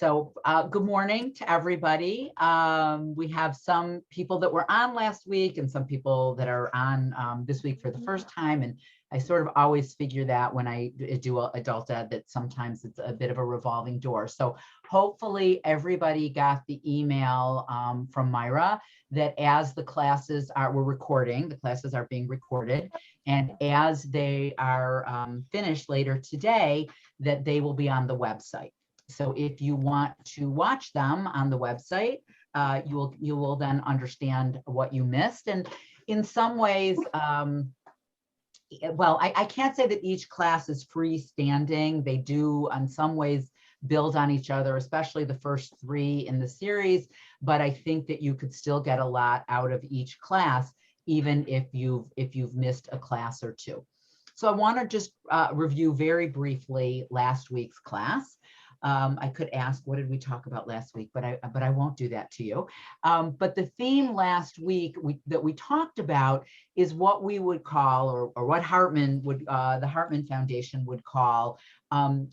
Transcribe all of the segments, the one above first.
So good morning to everybody. We have some people that were on last week and some people that are on this week for the first time. And I sort of always figure that when I do adult ed that sometimes it's a bit of a revolving door. So hopefully everybody got the email from Myra that as the classes we're recording, the classes are being recorded. And as they are finished later today, that they will be on the website. So if you want to watch them on the website, you will then understand what you missed. And in some ways, well, I can't say that each class is freestanding. They do, in some ways, build on each other, especially the first three in the series. But I think that you could still get a lot out of each class, even if you've missed a class or two. So I want to just review very briefly last week's class. I could ask, what did we talk about last week? But I won't do that to you. But the theme last week that we talked about is what we would call, or what Hartman would, the Hartman Foundation would call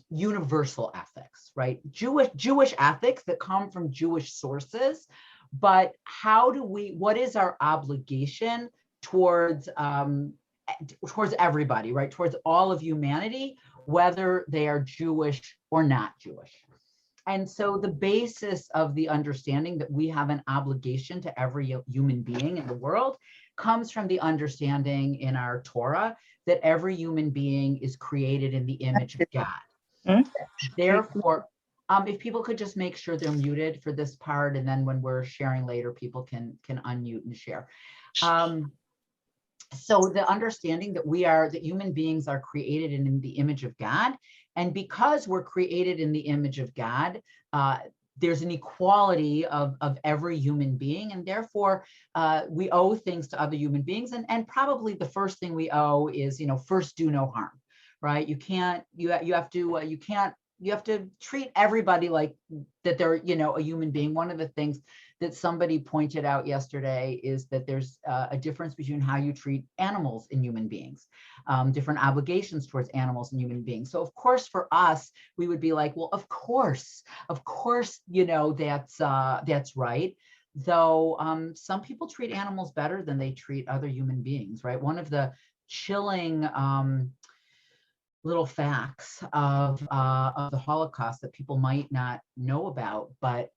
universal ethics, right? Jewish ethics that come from Jewish sources. But what is our obligation towards everybody, right? Towards all of humanity, whether they are Jewish or not Jewish. And so the basis of the understanding that we have an obligation to every human being in the world comes from the understanding in our Torah that every human being is created in the image of God. Therefore, if people could just make sure they're muted for this part, and then when we're sharing later, people can unmute and share. So the understanding that human beings are created in the image of God, and because we're created in the image of God, there's an equality of every human being, and therefore we owe things to other human beings, and probably the first thing we owe is, first do no harm, right? You have to treat everybody like that they're, a human being. One of the things that somebody pointed out yesterday is that there's a difference between how you treat animals and human beings, different obligations towards animals and human beings. So of course, for us, we would be like, well, of course, that's right. Though some people treat animals better than they treat other human beings, right? One of the chilling little facts of the Holocaust that people might not know about, but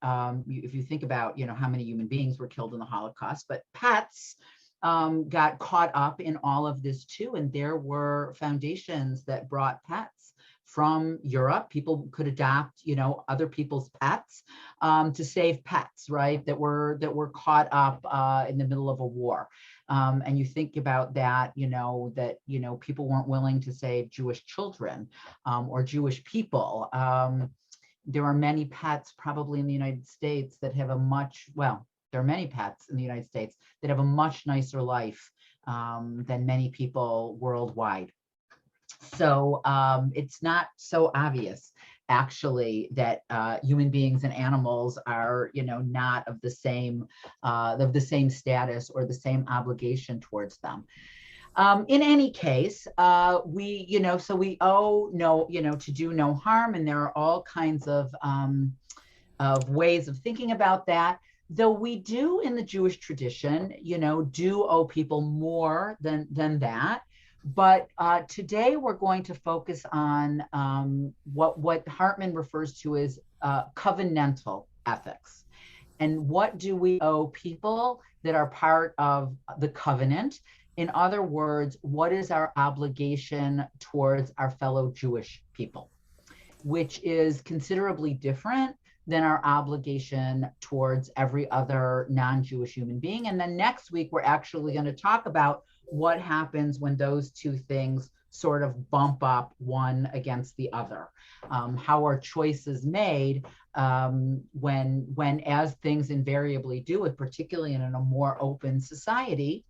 if you think about, how many human beings were killed in the Holocaust, but pets got caught up in all of this too, and there were foundations that brought pets from Europe. People could adopt, other people's pets to save pets, right? That were caught up in the middle of a war. And you think about that, people weren't willing to save Jewish children or Jewish people. There are many pets probably in the United States that have there are many pets in the United States that have a much nicer life than many people worldwide. So it's not so obvious, actually, that human beings and animals are, not of the same status or the same obligation towards them. In any case, we owe to do no harm, and there are all kinds of ways of thinking about that. Though we do in the Jewish tradition, do owe people more than that. But today we're going to focus on what Hartman refers to as covenantal ethics. And what do we owe people that are part of the covenant? In other words, what is our obligation towards our fellow Jewish people, which is considerably different than our obligation towards every other non-Jewish human being. And then next week, we're actually going to talk about what happens when those two things sort of bump up one against the other, how are choices made when as things invariably do, particularly in a more open society,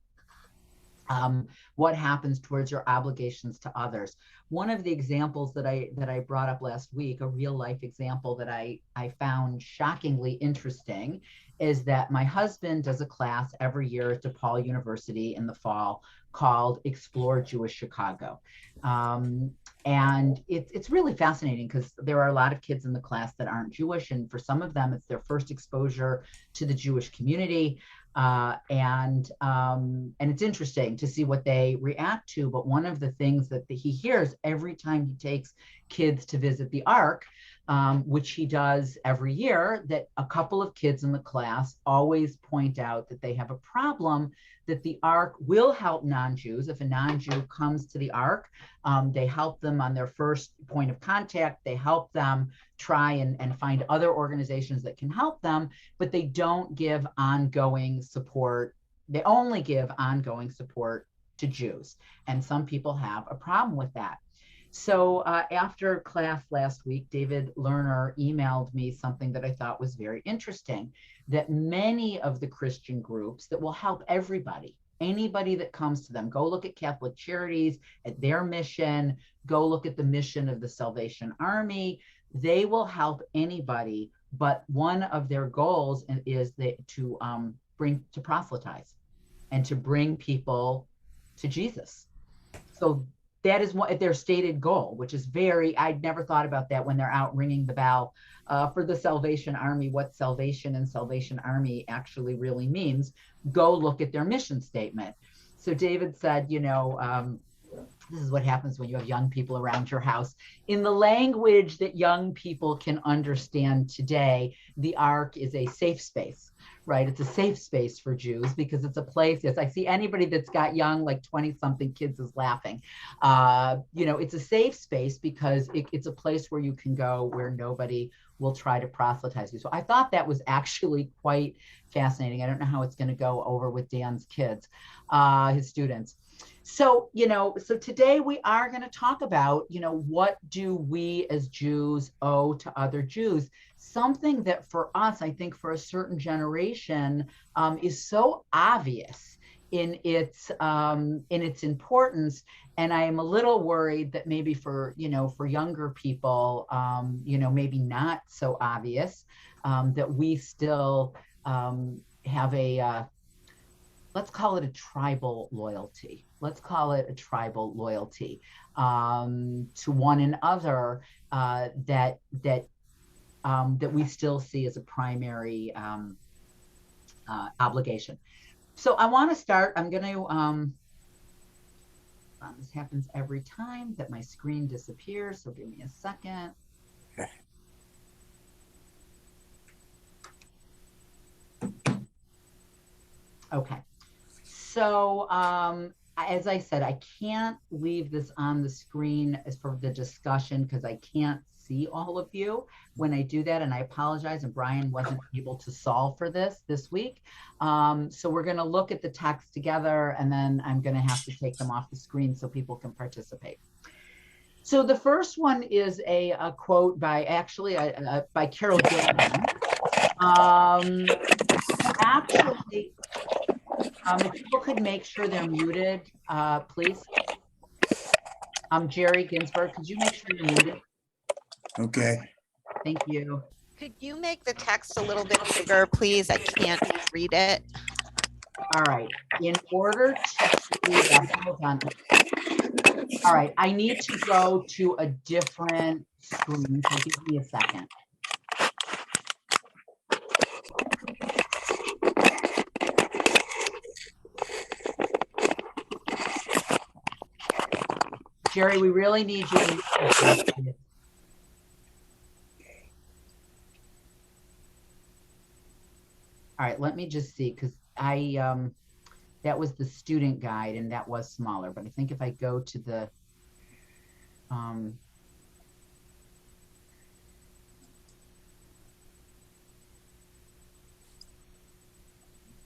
what happens towards your obligations to others. one of the examples that I brought up last week, a real life example that I found shockingly interesting, is that my husband does a class every year at DePaul University in the fall called Explore Jewish Chicago. And it's really fascinating because there are a lot of kids in the class that aren't Jewish, and for some of them, it's their first exposure to the Jewish community. And it's interesting to see what they react to. But one of the things that he hears every time he takes kids to visit the Ark, which he does every year, that a couple of kids in the class always point out that they have a problem, that the Ark will help non-Jews. If a non-Jew comes to the Ark, they help them on their first point of contact. They help them try and find other organizations that can help them, but they don't give ongoing support. They only give ongoing support to Jews. And some people have a problem with that. So after class last week, David Lerner emailed me something that I thought was very interesting, that many of the Christian groups that will help everybody, anybody that comes to them, go look at Catholic Charities, at their mission, go look at the mission of the Salvation Army, they will help anybody, but one of their goals is to proselytize and to bring people to Jesus. So that is their stated goal, which is I'd never thought about that when they're out ringing the bell for the Salvation Army, what salvation and Salvation Army actually really means. Go look at their mission statement. So David said, this is what happens when you have young people around your house. In the language that young people can understand today, the Ark is a safe space, right? It's a safe space for Jews because it's a place, yes, I see anybody that's got young, like 20-something kids is laughing. It's a safe space because it's a place where you can go where nobody will try to proselytize you. So I thought that was actually quite fascinating. I don't know how it's going to go over with Dan's kids, his students. So, so today we are going to talk about, what do we as Jews owe to other Jews? Something that for us, I think for a certain generation, is so obvious in its importance. And I am a little worried that maybe for younger people, maybe not so obvious, that we still have let's call it a tribal loyalty. Let's call it a tribal loyalty to one another that we still see as a primary obligation. So I want to start. I'm going to. This happens every time that my screen disappears. So give me a second. Okay. So as I said, I can't leave this on the screen as for the discussion because I can't see all of you when I do that. And I apologize. And Brian wasn't able to solve for this week. So we're going to look at the text together, and then I'm going to have to take them off the screen so people can participate. So the first one is a quote by Carol Gilligan. Actually, if people could make sure they're muted, please. Jerry Ginsburg, could you make sure you're muted? Okay. Thank you. Could you make the text a little bit bigger, please? I can't read it. All right. In order to do that, hold on. All right. I need to go to a different screen. So give me a second. Jerry, we really need you to. All right, let me just see, because that was the student guide and that was smaller, but I think if I go to the all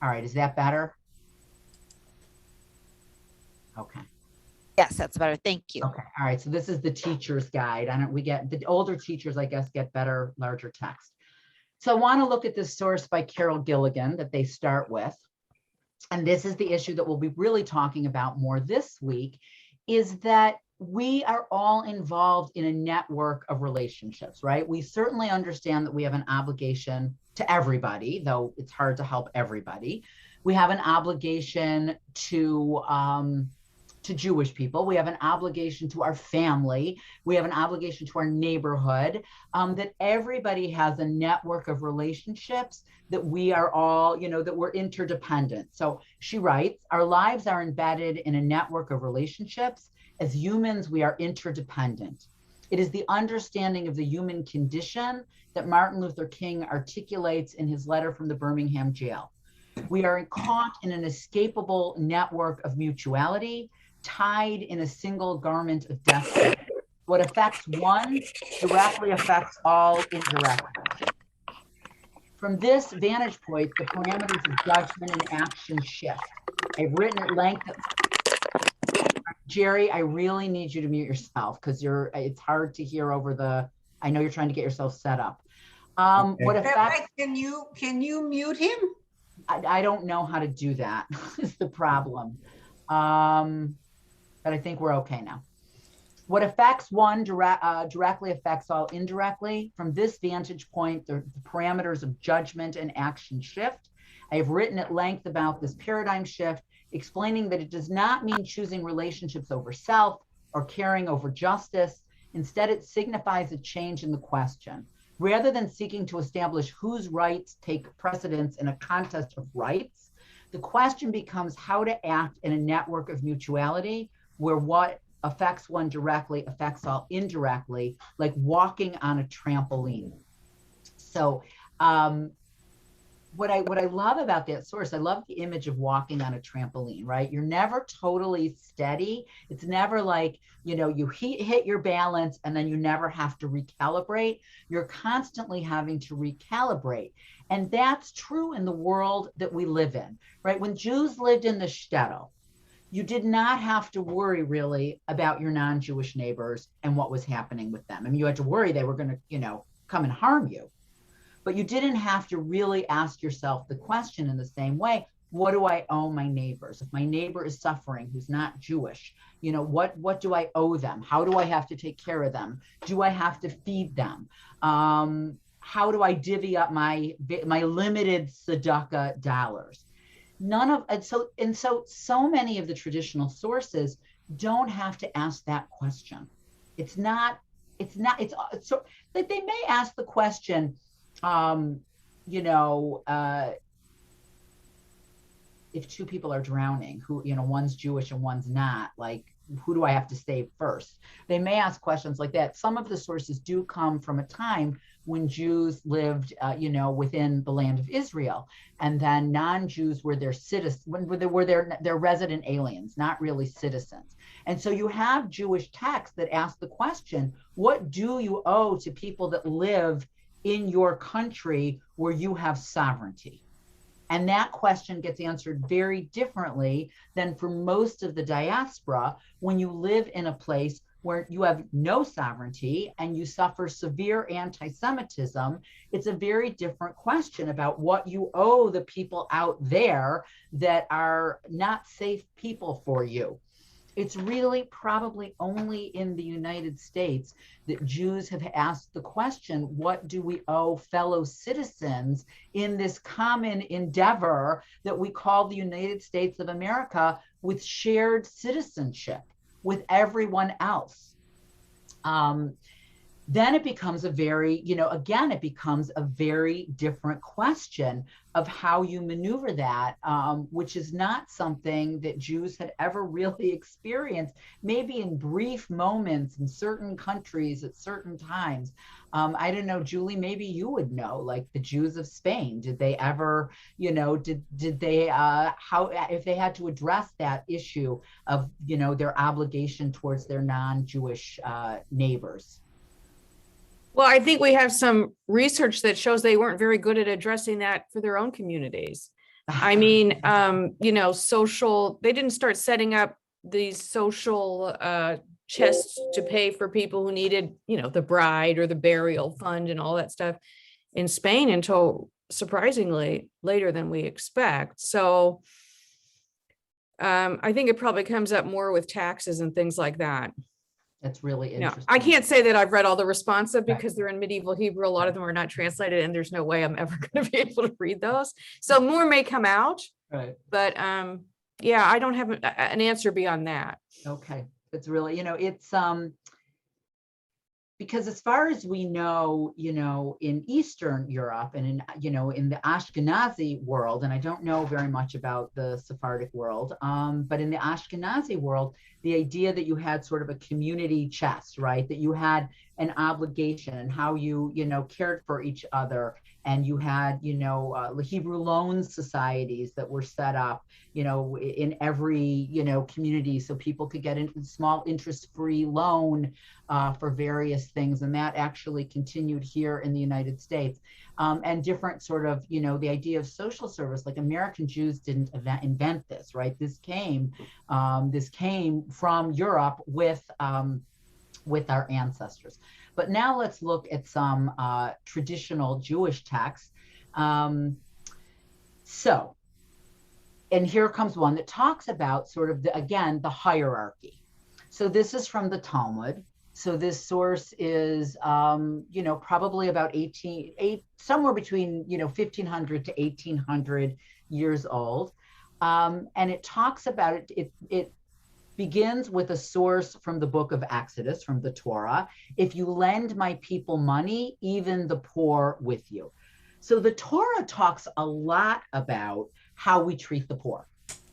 right, is that better? Okay. Yes, that's better. Thank you. Okay. All right. So this is the teacher's guide. We get the older teachers, I guess, get better, larger text. So I want to look at this source by Carol Gilligan that they start with. And this is the issue that we'll be really talking about more this week, is that we are all involved in a network of relationships, right? We certainly understand that we have an obligation to everybody, though it's hard to help everybody. We have an obligation to Jewish people. We have an obligation to our family. We have an obligation to our neighborhood. That everybody has a network of relationships that we are all, that we're interdependent. So she writes, our lives are embedded in a network of relationships. As humans, we are interdependent. It is the understanding of the human condition that Martin Luther King articulates in his letter from the Birmingham jail. We are caught in an inescapable network of mutuality, tied in a single garment of destiny. What affects one directly affects all indirectly. From this vantage point, the parameters of judgment and action shift. I've written at length. Jerry, I really need you to mute yourself because it's hard to hear over I know you're trying to get yourself set up. Okay. What affects, Can you mute him? I don't know how to do that is the problem. But I think we're okay now. What affects one directly affects all indirectly. From this vantage point, the parameters of judgment and action shift. I have written at length about this paradigm shift, explaining that it does not mean choosing relationships over self or caring over justice. Instead, it signifies a change in the question. Rather than seeking to establish whose rights take precedence in a contest of rights, the question becomes how to act in a network of mutuality where what affects one directly affects all indirectly, like walking on a trampoline. So what I love about that source, I love the image of walking on a trampoline, right? You're never totally steady. It's never like, you hit your balance and then you never have to recalibrate. You're constantly having to recalibrate. And that's true in the world that we live in, right? When Jews lived in the shtetl, you did not have to worry really about your non-Jewish neighbors and what was happening with them. I mean, you had to worry they were going to, come and harm you. But you didn't have to really ask yourself the question in the same way, what do I owe my neighbors? If my neighbor is suffering, who's not Jewish, what do I owe them? How do I have to take care of them? Do I have to feed them? How do I divvy up my limited tzedakah dollars? So many of the traditional sources don't have to ask that question. It's so that they may ask the question, if two people are drowning, who, one's Jewish and one's not, like, who do I have to save first? They may ask questions like that. Some of the sources do come from a time when Jews lived, within the land of Israel, and then non-Jews were their citizens, their resident aliens, not really citizens. And so you have Jewish texts that ask the question, what do you owe to people that live in your country where you have sovereignty? And that question gets answered very differently than for most of the diaspora when you live in a place where you have no sovereignty and you suffer severe anti-Semitism. It's a very different question about what you owe the people out there that are not safe people for you. It's really probably only in the United States that Jews have asked the question, what do we owe fellow citizens in this common endeavor that we call the United States of America, with shared citizenship with everyone else? Then it becomes it becomes a very different question of how you maneuver that, which is not something that Jews had ever really experienced, maybe in brief moments in certain countries at certain times. I don't know, Julie, maybe you would know, like the Jews of Spain, did they ever, did they, if they had to address that issue of, their obligation towards their non-Jewish neighbors? Well, I think we have some research that shows they weren't very good at addressing that for their own communities. I mean, they didn't start setting up these social chests to pay for people who needed, the bride or the burial fund and all that stuff in Spain until surprisingly later than we expect. So I think it probably comes up more with taxes and things like that. That's really You know, interesting. I can't say that I've read all the responsive Right. because they're in medieval Hebrew. A lot of them are not translated, and there's no way I'm ever going to be able to read those. So more may come out, Right. but yeah, I don't have an answer beyond that. Okay. It's really, it's because as far as we know, in Eastern Europe and in the Ashkenazi world, and I don't know very much about the Sephardic world, but in the Ashkenazi world, the idea that you had sort of a community chest, right? That you had an obligation and how you, cared for each other. And you had, Hebrew loan societies that were set up, in every, community, so people could get a small interest-free loan for various things. And that actually continued here in the United States. And different sort of, the idea of social service, like American Jews didn't invent this, right? This came from Europe with our ancestors. But now let's look at some traditional Jewish texts. And here comes one that talks about sort of, the hierarchy. So this is from the Talmud. So this source is, probably about somewhere between, 1500 to 1800 years old. And it talks about it. It begins with a source from the book of Exodus, from the Torah. If you lend my people money, even the poor with you. So the Torah talks a lot about how we treat the poor.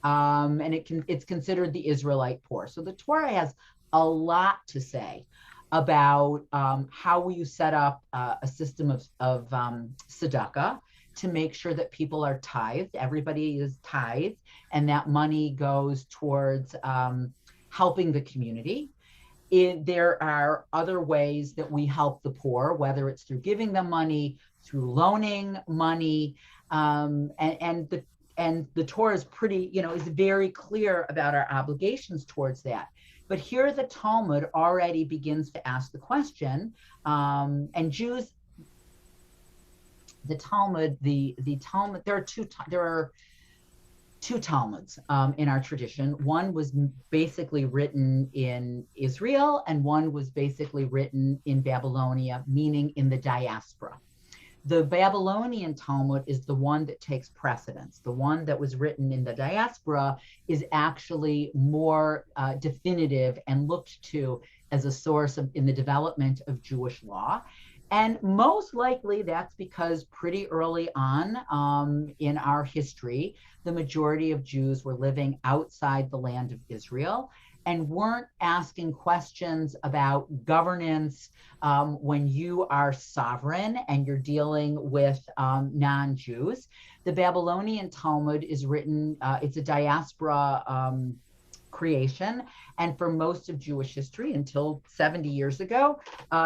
And it's considered the Israelite poor. So the Torah has a lot to say about how you set up a system of tzedakah to make sure that people are tithed. Everybody is tithed, and that money goes towards helping the community. There are other ways that we help the poor, whether it's through giving them money, through loaning money, and the Torah is pretty, is very clear about our obligations towards that. But here the Talmud already begins to ask the question, and Jews, the Talmud, there are two Talmuds in our tradition. One was basically written in Israel, and one was basically written in Babylonia, meaning in the diaspora. The Babylonian Talmud is the one that takes precedence. The one that was written in the diaspora is actually more definitive and looked to as a source in the development of Jewish law. And most likely that's because pretty early on in our history, the majority of Jews were living outside the land of Israel and weren't asking questions about governance when you are sovereign and you're dealing with non-Jews. The Babylonian Talmud is written, it's a diaspora creation. And for most of Jewish history, until 70 years ago,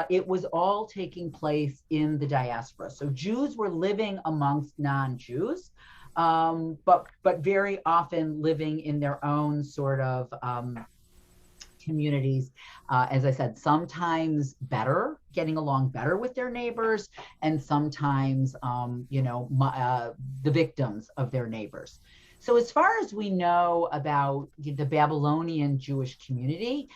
it was all taking place in the diaspora. So Jews were living amongst non-Jews, but very often living in their own sort of communities, as I said, sometimes getting along better with their neighbors, and sometimes, the victims of their neighbors. So as far as we know about the Babylonian Jewish community,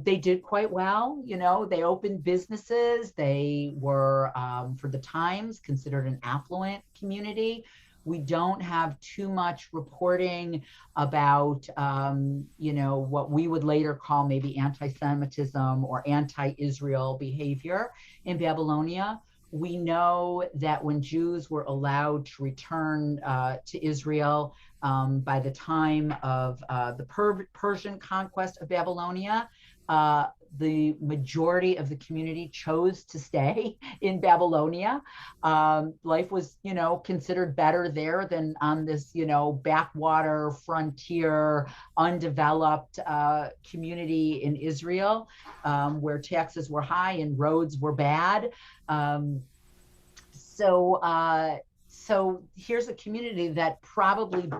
they did quite well. They opened businesses. They were, for the times, considered an affluent community. We don't have too much reporting about, what we would later call maybe anti-Semitism or anti-Israel behavior in Babylonia. We know that when Jews were allowed to return to Israel by the time of the Persian conquest of Babylonia, the majority of the community chose to stay in Babylonia. Life was, considered better there than on this, backwater, frontier, undeveloped community in Israel, where taxes were high and roads were bad. So here's a community that probably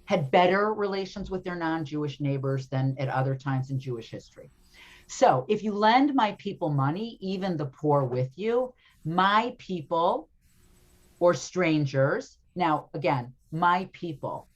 had better relations with their non-Jewish neighbors than at other times in Jewish history. So if you lend my people money, even the poor with you, my people or strangers, now again, my people,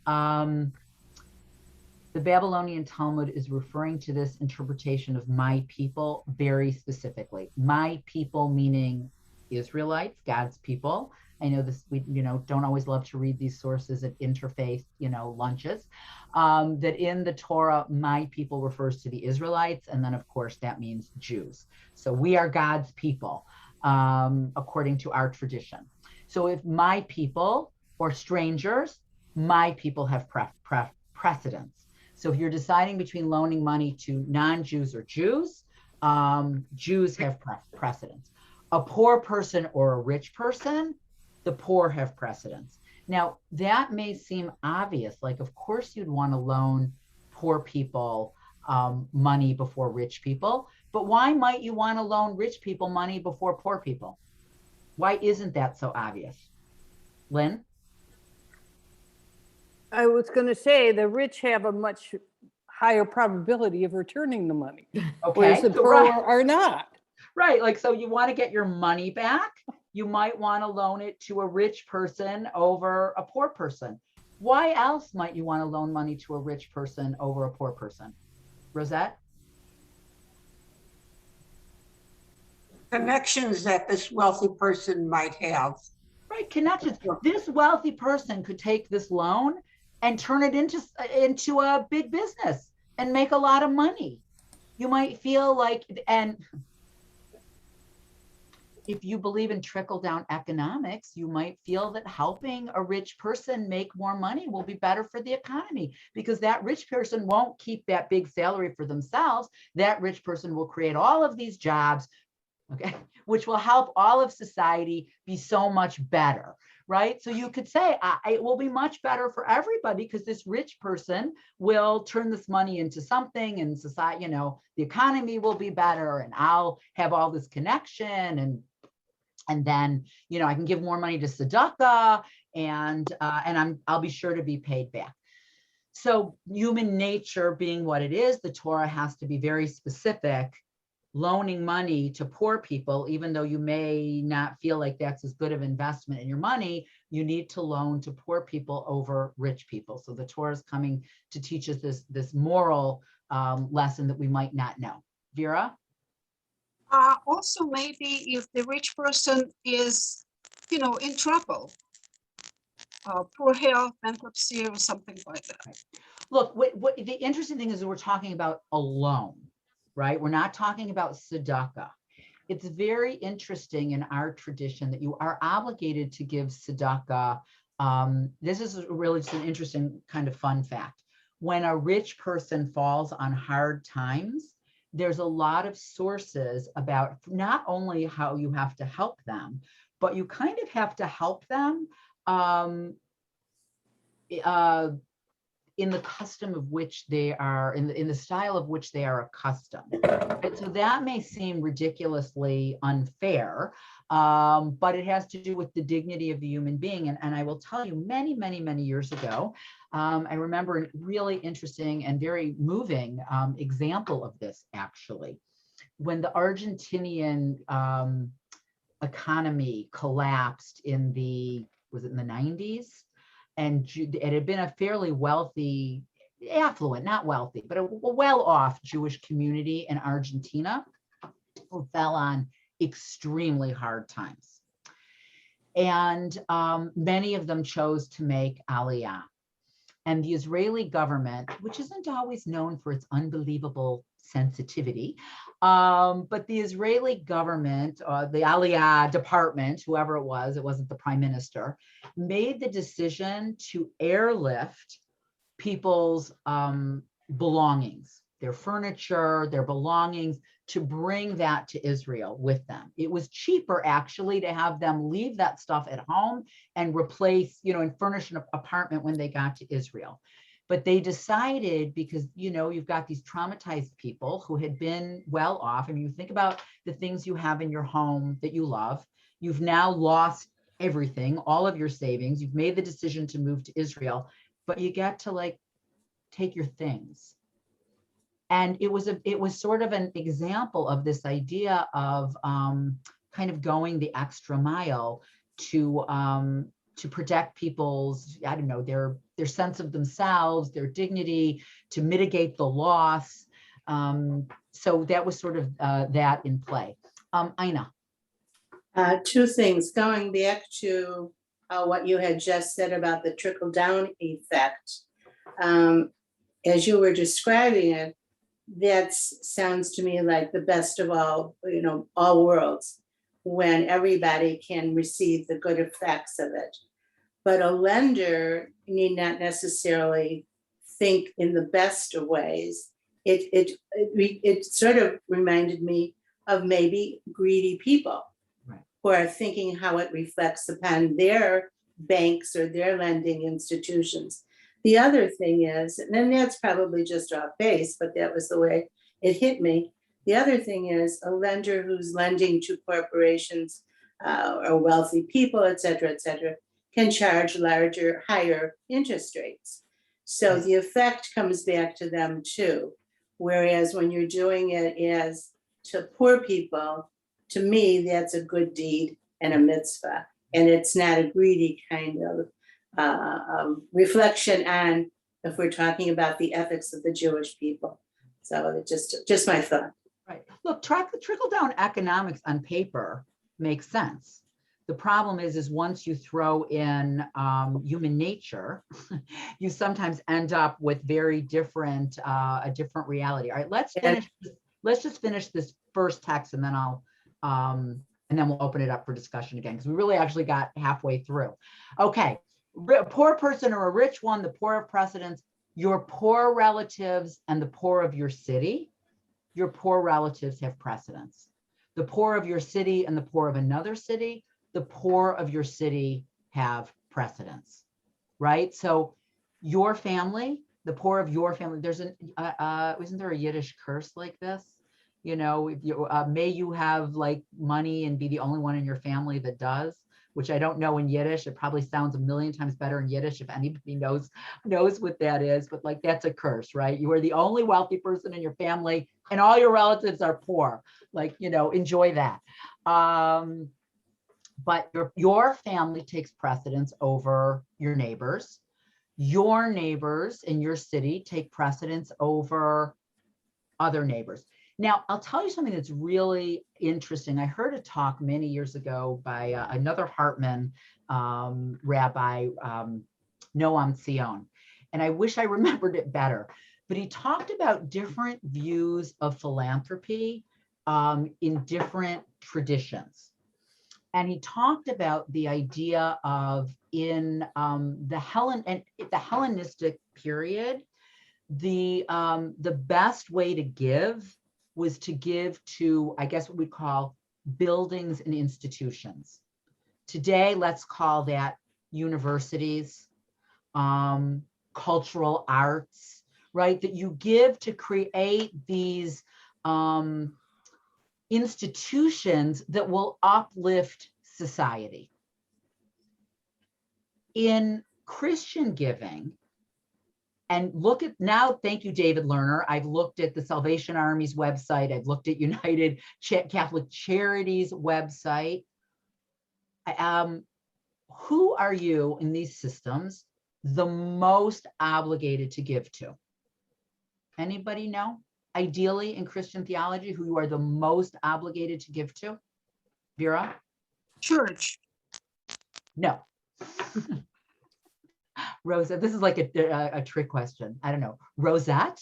The Babylonian Talmud is referring to this interpretation of my people very specifically. My people meaning Israelites, God's people. I know this, we, don't always love to read these sources at interfaith, lunches. That in the Torah, my people refers to the Israelites. And then of course that means Jews. So we are God's people, according to our tradition. So if my people or strangers, my people have precedence. So if you're deciding between loaning money to non-Jews or Jews, Jews have precedence. A poor person or a rich person, the poor have precedence. Now, that may seem obvious, like, of course you'd want to loan poor people money before rich people, but why might you want to loan rich people money before poor people? Why isn't that so obvious? Lynn? I was going to say the rich have a much higher probability of returning the money, whereas the so poor are not. Right, like, so you want to get your money back, you might want to loan it to a rich person over a poor person. Why else might you want to loan money to a rich person over a poor person? Rosette? Connections that this wealthy person might have. Right, connections. This wealthy person could take this loan and turn it into a big business and make a lot of money. You might feel like, and if you believe in trickle-down economics, you might feel that helping a rich person make more money will be better for the economy, because that rich person won't keep that big salary for themselves. That rich person will create all of these jobs, okay, which will help all of society be so much better, right? So you could say it will be much better for everybody because this rich person will turn this money into something, and society, the economy will be better, and I'll have all this connection, and then, I can give more money to tzedakah, and I'll be sure to be paid back. So human nature being what it is, the Torah has to be very specific. Loaning money to poor people, even though you may not feel like that's as good of investment in your money, you need to loan to poor people over rich people. So the Torah is coming to teach us this moral lesson that we might not know. Vera? Also, maybe if the rich person is, in trouble, poor health, bankruptcy, or something like that. Look, what the interesting thing is that we're talking about a loan, right? We're not talking about tzedakah. It's very interesting in our tradition that you are obligated to give tzedakah. This is really just an interesting kind of fun fact. When a rich person falls on hard times, there's a lot of sources about not only how you have to help them, but you kind of have to help them in the custom of which they are, in the style of which they are accustomed. And so that may seem ridiculously unfair, but it has to do with the dignity of the human being. And I will tell you, many, many, many years ago, I remember a really interesting and very moving example of this, actually. When the Argentinian economy collapsed in the 90s? And it had been a fairly wealthy, affluent, not wealthy, but a well-off Jewish community in Argentina who fell on extremely hard times. And many of them chose to make Aliyah. And the Israeli government, which isn't always known for its unbelievable sensitivity, but the Israeli government, the Aliyah department, whoever it wasn't the prime minister, made the decision to airlift people's belongings, their furniture, their belongings, to bring that to Israel with them. It was cheaper actually to have them leave that stuff at home and replace, and furnish an apartment when they got to Israel. But they decided, because, you've got these traumatized people who had been well off. I mean, you think about the things you have in your home that you love. You've now lost everything, all of your savings. You've made the decision to move to Israel, but you get to take your things. And it was sort of an example of this idea of kind of going the extra mile to to protect people's, I don't know, their sense of themselves, their dignity, to mitigate the loss. So that was sort of that in play. Ina. Two things, going back to what you had just said about the trickle down effect. As you were describing it, that sounds to me like the best of all, all worlds, when everybody can receive the good effects of it. But a lender need not necessarily think in the best of ways. It sort of reminded me of maybe greedy people, right, who are thinking how it reflects upon their banks or their lending institutions. The other thing is, and then that's probably just off base, but that was the way it hit me. The other thing is a lender who's lending to corporations or wealthy people, et cetera, can charge larger, higher interest rates. So the effect comes back to them too. Whereas when you're doing it as to poor people, to me, that's a good deed and a mitzvah. And it's not a greedy kind of reflection on, if we're talking about the ethics of the Jewish people. So it just my thought. Right. Look, trickle down economics on paper makes sense. The problem is once you throw in human nature, you sometimes end up with very different, a different reality. All right, let's just finish this first text, and then and then we'll open it up for discussion again, because we really actually got halfway through. Okay, poor person or a rich one, the poor of precedence, your poor relatives and the poor of your city, your poor relatives have precedence. The poor of your city and the poor of another city, the poor of your city have precedence, right? So your family, the poor of your family, there's isn't there a Yiddish curse like this? If you, may you have like money and be the only one in your family that does, which I don't know in Yiddish. It probably sounds a million times better in Yiddish if anybody knows what that is, but like that's a curse, right? You are the only wealthy person in your family and all your relatives are poor. Like, enjoy that. But your family takes precedence over your neighbors. Your neighbors in your city take precedence over other neighbors. Now, I'll tell you something that's really interesting. I heard a talk many years ago by another Hartman rabbi, Noam Sion, and I wish I remembered it better. But he talked about different views of philanthropy in different traditions. And he talked about the idea of in the Hellenistic period, the best way to give was to give to, I guess what we call buildings and institutions. Today, let's call that universities, cultural arts, right? That you give to create these institutions that will uplift society. In Christian giving, and look at now, thank you, David Lerner. I've looked at the Salvation Army's website. I've looked at United Catholic Charities website. Who are you in these systems the most obligated to give to? Anybody know? Ideally in Christian theology, who you are the most obligated to give to? Vera? Church. No. Rosa, this is like a trick question. I don't know. Rosette?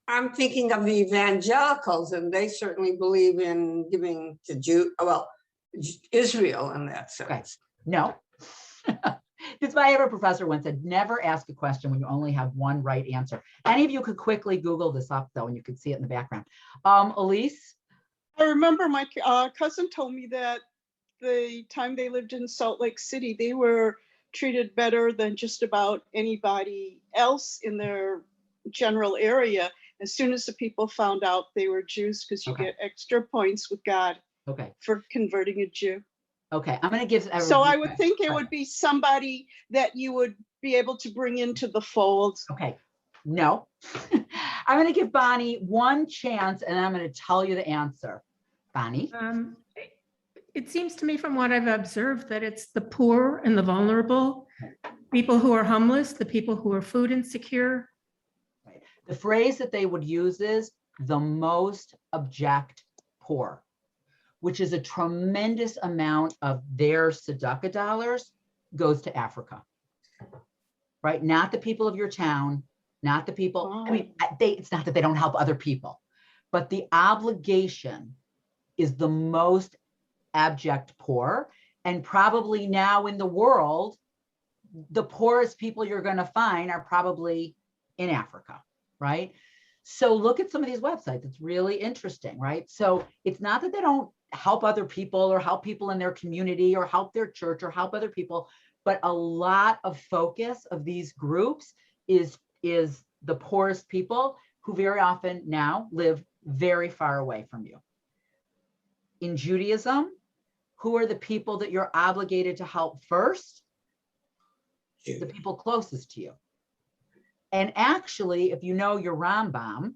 I'm thinking of the evangelicals, and they certainly believe in giving to Israel in that sense. Okay. No. That's why I have a professor once said, never ask a question when you only have one right answer. Any of you could quickly Google this up though, and you could see it in the background. Elise? I remember my cousin told me that the time they lived in Salt Lake City, they were treated better than just about anybody else in their general area as soon as the people found out they were Jews, because you get extra points with God for converting a Jew. Okay, I'm going to give. So I would think it would be somebody that you would be able to bring into the fold. Okay, no. I'm going to give Bonnie one chance and I'm going to tell you the answer. Bonnie? It seems to me from what I've observed that it's the poor and the vulnerable, people who are homeless, the people who are food insecure. Right. The phrase that they would use is the most abject poor, which is a tremendous amount of their tzedakah dollars goes to Africa, right? Not the people of your town, not the people, I mean, it's not that they don't help other people, but the obligation is the most abject poor. And probably now in the world, the poorest people you're going to find are probably in Africa, right? So look at some of these websites. It's really interesting, right? So it's not that they don't help other people or help people in their community or help their church or help other people, but a lot of focus of these groups is the poorest people who very often now live very far away from you. In Judaism, who are the people that you're obligated to help first? The people closest to you. And actually, if you know your Rambam,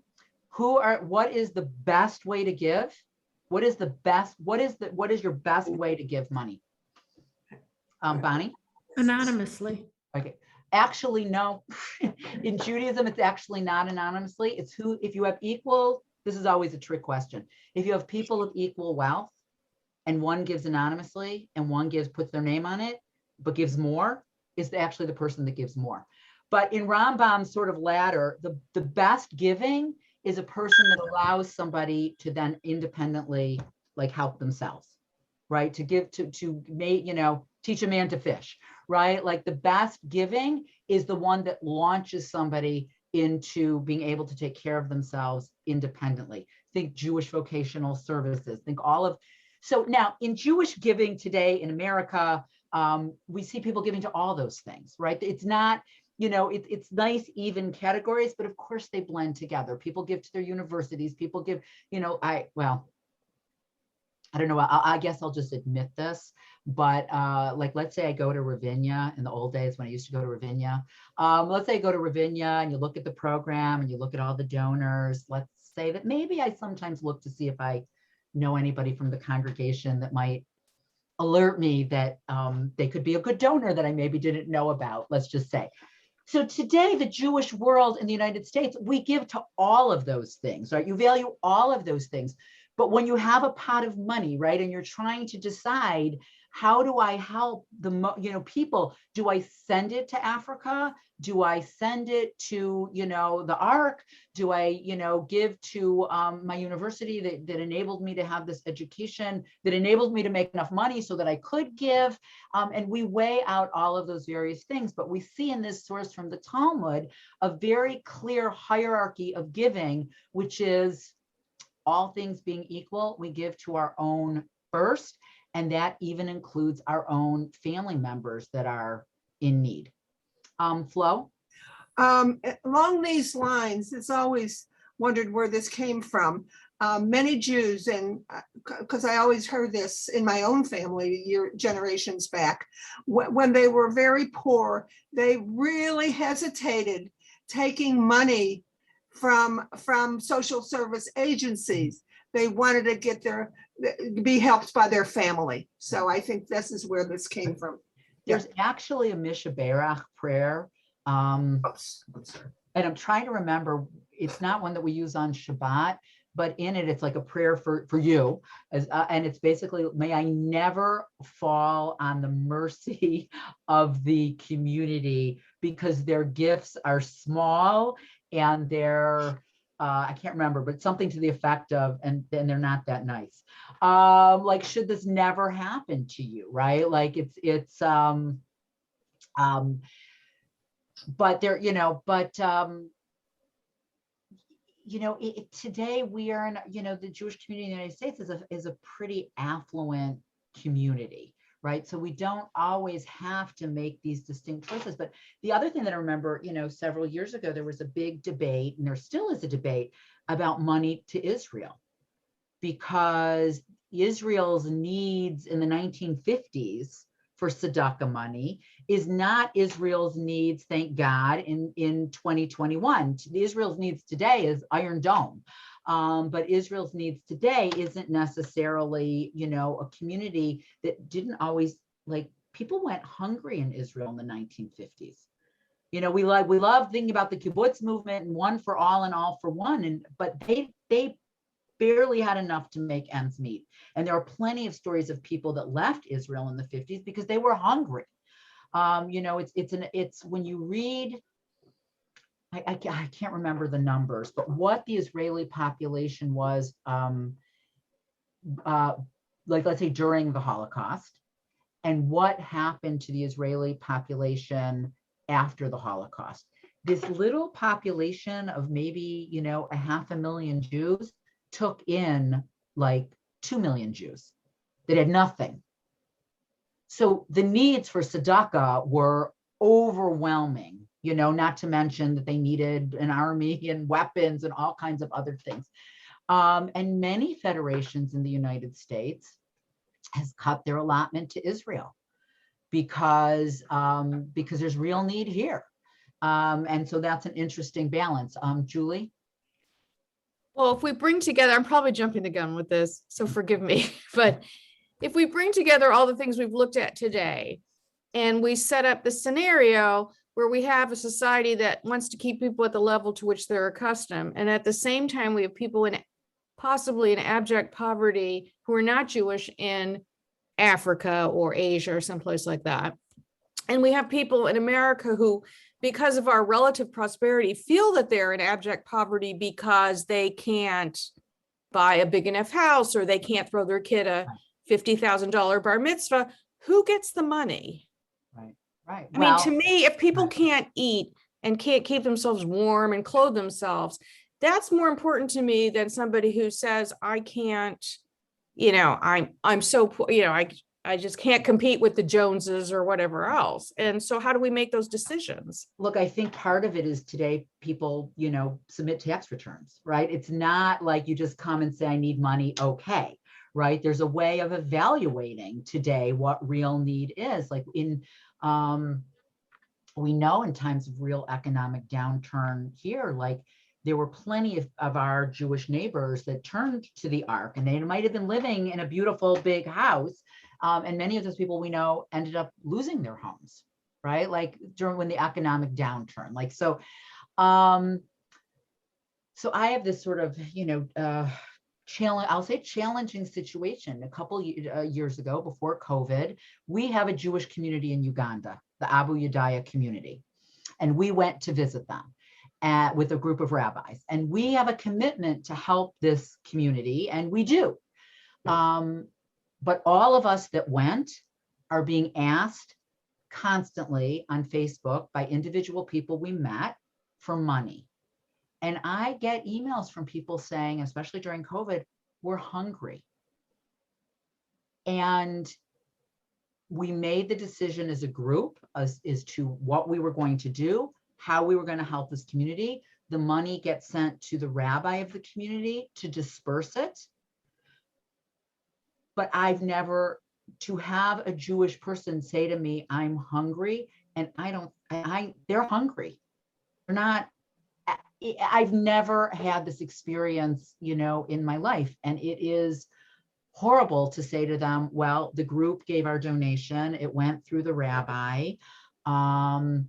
what is the best way to give? What is your best way to give money? Bonnie? Anonymously. Okay. Actually, no. In Judaism, it's actually not anonymously. It's if you have equal, this is always a trick question. If you have people of equal wealth and one gives anonymously and one puts their name on it, but gives more, is actually the person that gives more. But in Rambam's sort of ladder, the best giving is a person that allows somebody to then independently like help themselves, right? To give, to make, teach a man to fish, right? Like the best giving is the one that launches somebody into being able to take care of themselves independently. Think Jewish vocational services, so now in Jewish giving today in America, we see people giving to all those things, right? It's not, it's nice, even categories, but of course they blend together. People give to their universities, people give, I don't know, I guess I'll just admit this, but like, let's say I go to Ravinia in the old days when I used to go to Ravinia. Let's say I go to Ravinia and you look at the program and you look at all the donors. Let's say that maybe I sometimes look to see if I know anybody from the congregation that might alert me that they could be a good donor that I maybe didn't know about, let's just say. So today, the Jewish world in the United States, we give to all of those things, right? You value all of those things. But when you have a pot of money, right, and you're trying to decide, how do I help the people? Do I send it to Africa? Do I send it to, the Ark? Do I, give to my university that enabled me to have this education, that enabled me to make enough money so that I could give? And we weigh out all of those various things. But we see in this source from the Talmud a very clear hierarchy of giving, which is all things being equal, we give to our own first. And that even includes our own family members that are in need. Flo? Along these lines, it's always wondered where this came from. Many Jews, and because I always heard this in my own family generations back, when they were very poor, they really hesitated taking money from social service agencies. They wanted to be helped by their family. So I think this is where this came from. There's actually a Mishaberach prayer. And I'm trying to remember, it's not one that we use on Shabbat, but in it, it's like a prayer for you. And it's basically, may I never fall on the mercy of the community because their gifts are small and they're, I can't remember, but something to the effect of, and they're not that nice. Like, should this never happen to you, right? Like but there, today we are in, the Jewish community in the United States is a pretty affluent community, right? So we don't always have to make these distinct choices. But the other thing that I remember, several years ago, there was a big debate, and there still is a debate about money to Israel, because Israel's needs in the 1950s for tzedakah money is not Israel's needs, thank God, in 2021. Israel's needs today is Iron Dome. But Israel's needs today isn't necessarily, you know, a community that didn't always, like, people went hungry in Israel in the 1950s. You know, we love thinking about the kibbutz movement and one for all and all for one, but they barely had enough to make ends meet. And there are plenty of stories of people that left Israel in the 50s because they were hungry. You know, it's when you read, I can't remember the numbers, but what the Israeli population was, like, let's say during the Holocaust, and what happened to the Israeli population after the Holocaust. This little population of maybe, you know, 500,000 Jews took in like 2 million Jews that had nothing. So the needs for tzedakah were overwhelming, you know, not to mention that they needed an army and weapons and all kinds of other things. And many federations in the United States has cut their allotment to Israel because there's real need here. And so that's an interesting balance. Julie? Well, if we bring together, I'm probably jumping the gun with this, so forgive me, but if we bring together all the things we've looked at today, and we set up the scenario where we have a society that wants to keep people at the level to which they're accustomed, and at the same time, we have people in possibly in abject poverty who are not Jewish in Africa or Asia or someplace like that. And we have people in America who, because of our relative prosperity, feel that they're in abject poverty because they can't buy a big enough house or they can't throw their kid a $50,000 bar mitzvah. Who gets the money? Right. I mean, to me, if people can't eat and can't keep themselves warm and clothe themselves, that's more important to me than somebody who says, I can't, you know, I'm so poor, you know, I just can't compete with the Joneses or whatever else. And so how do we make those decisions? Look, I think part of it is today people, you know, submit tax returns, right? It's not like you just come and say, I need money. Okay. Right. There's a way of evaluating today what real need is. Like we know in times of real economic downturn here, like there were plenty of our Jewish neighbors that turned to the Ark, and they might have been living in a beautiful big house. And many of those people we know ended up losing their homes, right? Like when the economic downturn, like, so I have this sort of, you know, challenging situation. A couple years ago, before COVID, we have a Jewish community in Uganda, the Abu Yudaya community. And we went to visit them with a group of rabbis. And we have a commitment to help this community, and we do. But all of us that went are being asked constantly on Facebook by individual people we met for money. And I get emails from people saying, especially during COVID, we're hungry. And we made the decision as a group as to what we were going to do, how we were going to help this community. The money gets sent to the rabbi of the community to disperse it. But I've never, to have a Jewish person say to me, I'm hungry, and they're hungry. They're not, I've never had this experience, you know, in my life. And it is horrible to say to them, well, the group gave our donation, it went through the rabbi. The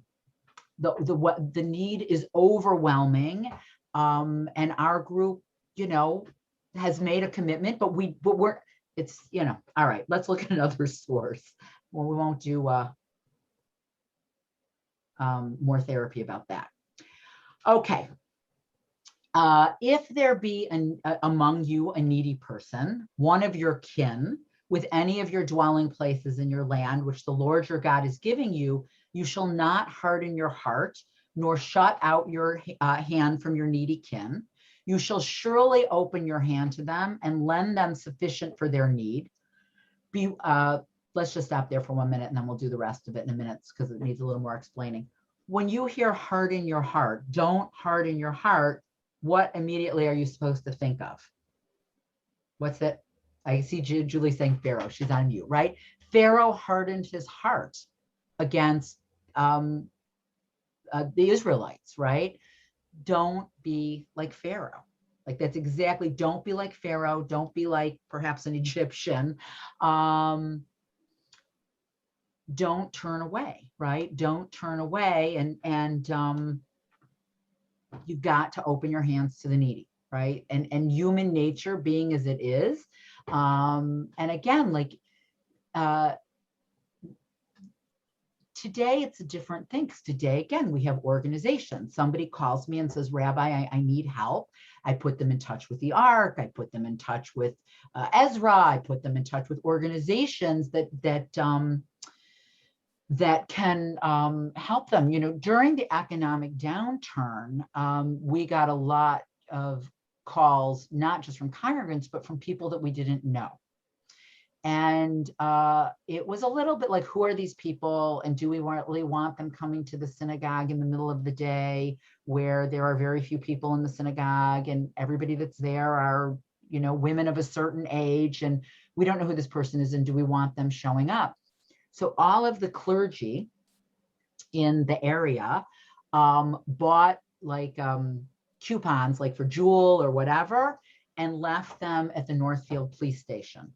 need is overwhelming. And our group, you know, has made a commitment, but we're, it's, you know, all right, let's look at another source. Well, we won't do more therapy about that. Okay. If there be among you a needy person, one of your kin, with any of your dwelling places in your land, which the Lord your God is giving you, you shall not harden your heart, nor shut out your hand from your needy kin. You shall surely open your hand to them and lend them sufficient for their need. Let's just stop there for 1 minute, and then we'll do the rest of it in a minute because it needs a little more explaining. When you hear harden your heart, don't harden your heart. What immediately are you supposed to think of? What's it? I see Julie saying Pharaoh. She's on mute, right? Pharaoh hardened his heart against the Israelites, right? Don't be like Pharaoh. Like that's exactly, don't be like Pharaoh. Don't be like perhaps an Egyptian. Don't turn away, right? Don't turn away. And you've got to open your hands to the needy, right? And human nature being as it is. And again, like, today it's a different thing, because today, again, we have organizations. Somebody calls me and says, Rabbi, I need help. I put them in touch with the Ark. I put them in touch with Ezra. I put them in touch with organizations that can help them. You know, during the economic downturn, we got a lot of calls, not just from congregants, but from people that we didn't know. And it was a little bit like, who are these people? And do we really want them coming to the synagogue in the middle of the day where there are very few people in the synagogue, and everybody that's there are, you know, women of a certain age, and we don't know who this person is, and do we want them showing up? So all of the clergy in the area bought like coupons, like for Jewel or whatever, and left them at the Northfield Police Station.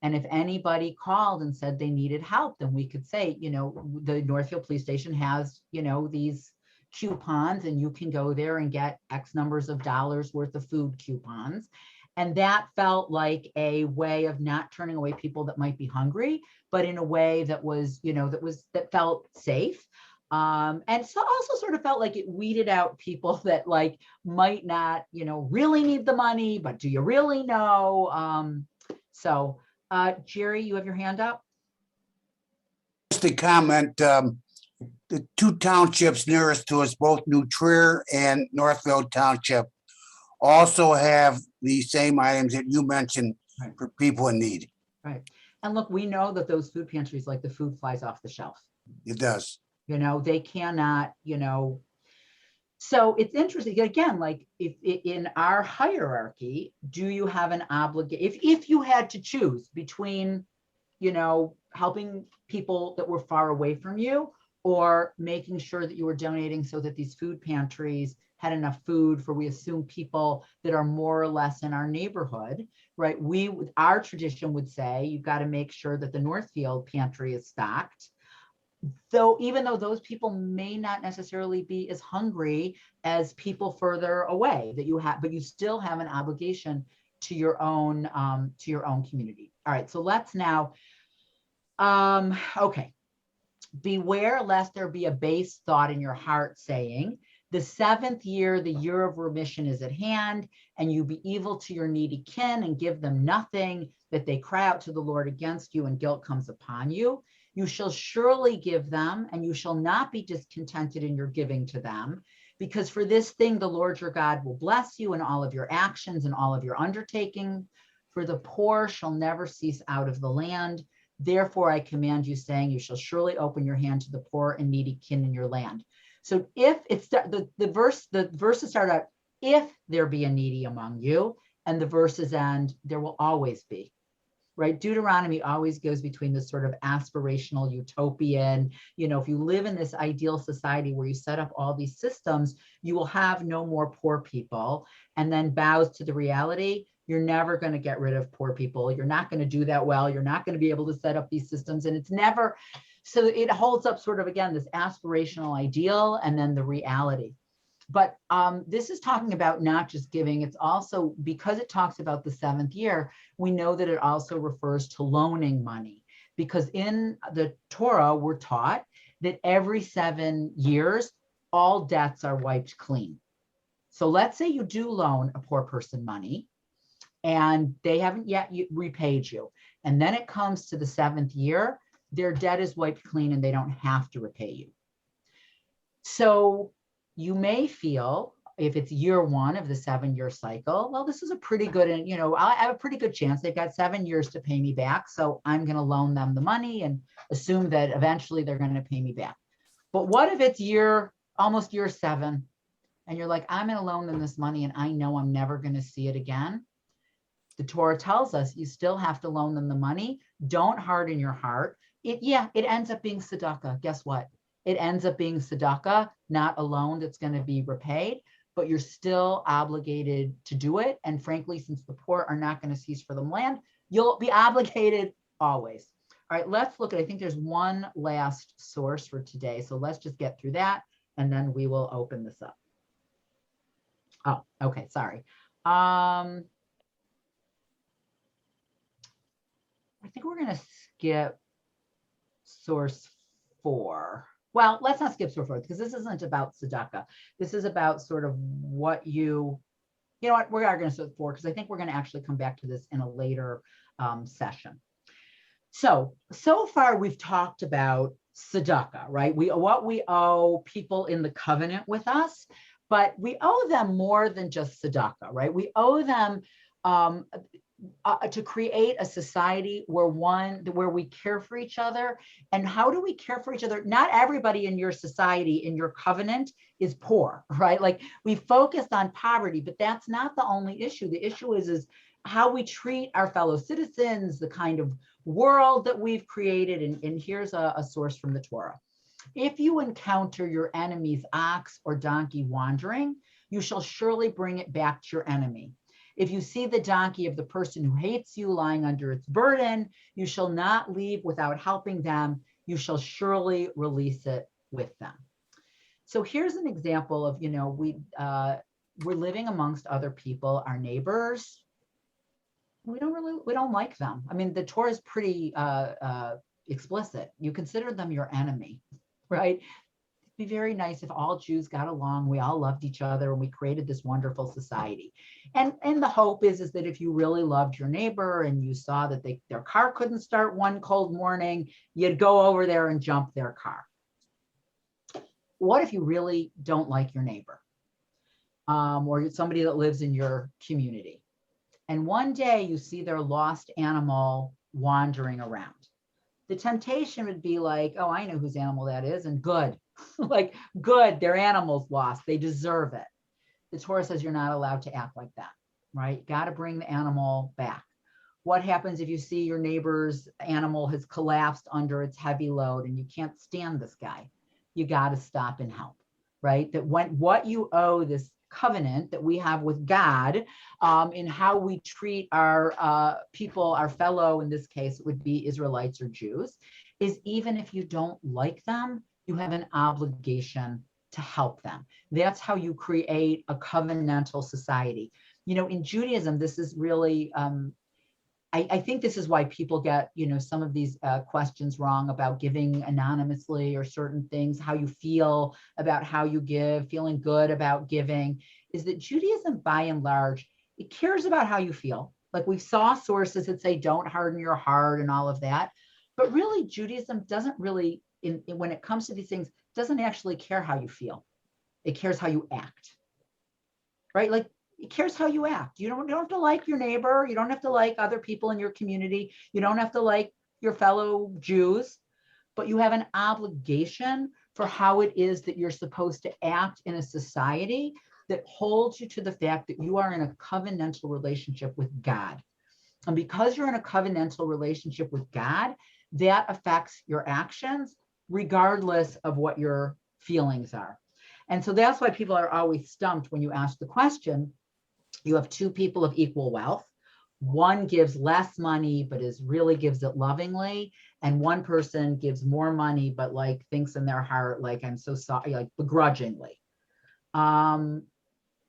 And if anybody called and said they needed help, then we could say, you know, the Northfield Police Station has, you know, these coupons, and you can go there and get X numbers of dollars worth of food coupons. And that felt like a way of not turning away people that might be hungry, but in a way that was, you know, that felt safe. And so also sort of felt like it weeded out people that like might not, you know, really need the money, but do you really know? Jerry, you have your hand up. Just a comment, the two townships nearest to us, both New Trier and Northfield Township, also have the same items that you mentioned for people in need. Right. And look, we know that those food pantries, like the food flies off the shelf. It does. You know, they cannot, you know. So it's interesting, again, like if in our hierarchy, do you have an obligation, if you had to choose between, you know, helping people that were far away from you, or making sure that you were donating so that these food pantries had enough food for, we assume, people that are more or less in our neighborhood, right? Our tradition would say you've got to make sure that the Northfield pantry is stocked. Though, even though those people may not necessarily be as hungry as people further away that you have, but you still have an obligation to your own community. All right, so let's now, okay. Beware lest there be a base thought in your heart saying, the seventh year, the year of remission is at hand, and you be evil to your needy kin and give them nothing, that they cry out to the Lord against you and guilt comes upon you. You shall surely give them, and you shall not be discontented in your giving to them, because for this thing the Lord your God will bless you in all of your actions and all of your undertaking. For the poor shall never cease out of the land. Therefore I command you, saying, you shall surely open your hand to the poor and needy kin in your land. So if it's the verses start out, if there be a needy among you, and the verses end, there will always be. Right? Deuteronomy always goes between this sort of aspirational utopian, you know, if you live in this ideal society where you set up all these systems, you will have no more poor people, and then bows to the reality, you're never going to get rid of poor people. You're not going to do that well. You're not going to be able to set up these systems. And it's never, so it holds up sort of, again, this aspirational ideal and then the reality. But this is talking about not just giving, it's also, because it talks about the seventh year, we know that it also refers to loaning money, because in the Torah, we're taught that every 7 years, all debts are wiped clean. So let's say you do loan a poor person money and they haven't yet repaid you. And then it comes to the 7th year, their debt is wiped clean and they don't have to repay you. So you may feel, if it's year 1 of the 7-year cycle, well, this is a pretty good, and you know, I have a pretty good chance they've got 7 years to pay me back. So I'm going to loan them the money and assume that eventually they're going to pay me back. But what if it's almost year 7, and you're like, I'm going to loan them this money and I know I'm never going to see it again? The Torah tells us you still have to loan them the money. Don't harden your heart. It ends up being tzedakah. Guess what? It ends up being tzedakah, not a loan that's going to be repaid. but you're still obligated to do it. And frankly, since the poor are not going to cease for them land, you'll be obligated always. All right, let's look at, I think there's one last source for today. So let's just get through that and then we will open this up. Oh, okay, sorry. I think we're going to skip source 4. Well, let's not skip source 4 because this isn't about tzedakah. This is about sort of what you know what, we are going to skip 4 because I think we're going to actually come back to this in a later session. So far we've talked about tzedakah, right? What we owe people in the covenant with us, but we owe them more than just tzedakah, right? We owe them to create a society where we care for each other. And how do we care for each other? Not everybody in your society, in your covenant, is poor, right? Like we focused on poverty, but that's not the only issue. The issue is how we treat our fellow citizens, the kind of world that we've created. And here's a source from the Torah. If you encounter your enemy's ox or donkey wandering, you shall surely bring it back to your enemy. If you see the donkey of the person who hates you lying under its burden, you shall not leave without helping them. You shall surely release it with them. So here's an example of, you know, we're living amongst other people, our neighbors. We don't like them. I mean, the Torah is pretty explicit. You consider them your enemy, right? It'd be very nice if all Jews got along, we all loved each other, and we created this wonderful society. And the hope is that if you really loved your neighbor and you saw that their car couldn't start one cold morning, you'd go over there and jump their car. What if you really don't like your neighbor or somebody that lives in your community? And one day you see their lost animal wandering around. The temptation would be like, oh, I know whose animal that is, and good. Like, good, their animal's lost. They deserve it. The Torah says you're not allowed to act like that, right? Got to bring the animal back. What happens if you see your neighbor's animal has collapsed under its heavy load and you can't stand this guy? You got to stop and help, right? That what you owe this covenant that we have with God in how we treat our people, our fellow, in this case, it would be Israelites or Jews, is even if you don't like them, you have an obligation to help them. That's how you create a covenantal society. You know, in Judaism, this is really, I think this is why people get, you know, some of these questions wrong about giving anonymously or certain things, how you feel about how you give, feeling good about giving, is that Judaism, by and large, it cares about how you feel. Like we saw sources that say, don't harden your heart and all of that. But really, Judaism doesn't really, when it comes to these things, doesn't actually care how you feel. It cares how you act, right? Like it cares how you act. You don't have to like your neighbor. You don't have to like other people in your community. You don't have to like your fellow Jews, but you have an obligation for how it is that you're supposed to act in a society that holds you to the fact that you are in a covenantal relationship with God. And because you're in a covenantal relationship with God, that affects your actions regardless of what your feelings are. And so that's why people are always stumped when you ask the question. You have two people of equal wealth. One gives less money, but really gives it lovingly. And one person gives more money, but like thinks in their heart, like, I'm so sorry, like begrudgingly.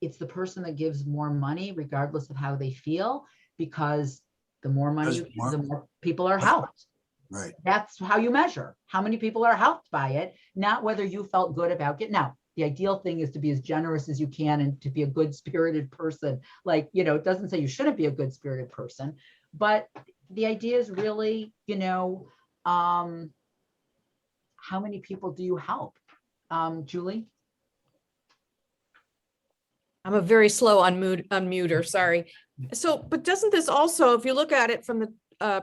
It's the person that gives more money, regardless of how they feel, because the more money you give, the more people are helped. Right. That's how you measure how many people are helped by it, not whether you felt good about it. Now, the ideal thing is to be as generous as you can and to be a good spirited person. Like, you know, it doesn't say you shouldn't be a good spirited person, but the idea is really, you know, how many people do you help? Julie? I'm a very slow unmuter, sorry. So, but doesn't this also, if you look at it from the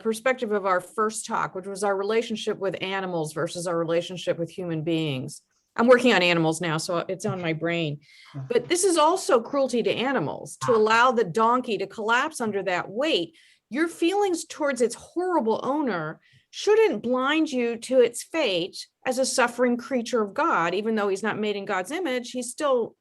perspective of our first talk, which was our relationship with animals versus our relationship with human beings. I'm working on animals now, so it's on my brain. But this is also cruelty to animals, to allow the donkey to collapse under that weight. Your feelings towards its horrible owner shouldn't blind you to its fate as a suffering creature of God. Even though he's not made in God's image, he's still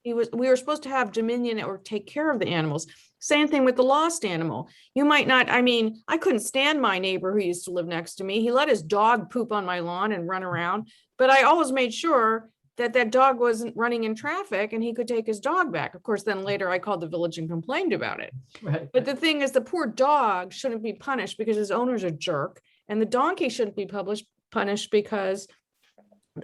we were supposed to have dominion or take care of the animals. Same thing with the lost animal. You might not, I mean, I couldn't stand my neighbor who used to live next to me. He let his dog poop on my lawn and run around, but I always made sure that that dog wasn't running in traffic and he could take his dog back. Of course, then later I called the village and complained about it. Right. But the thing is, the poor dog shouldn't be punished because his owner's a jerk, and the donkey shouldn't be punished because.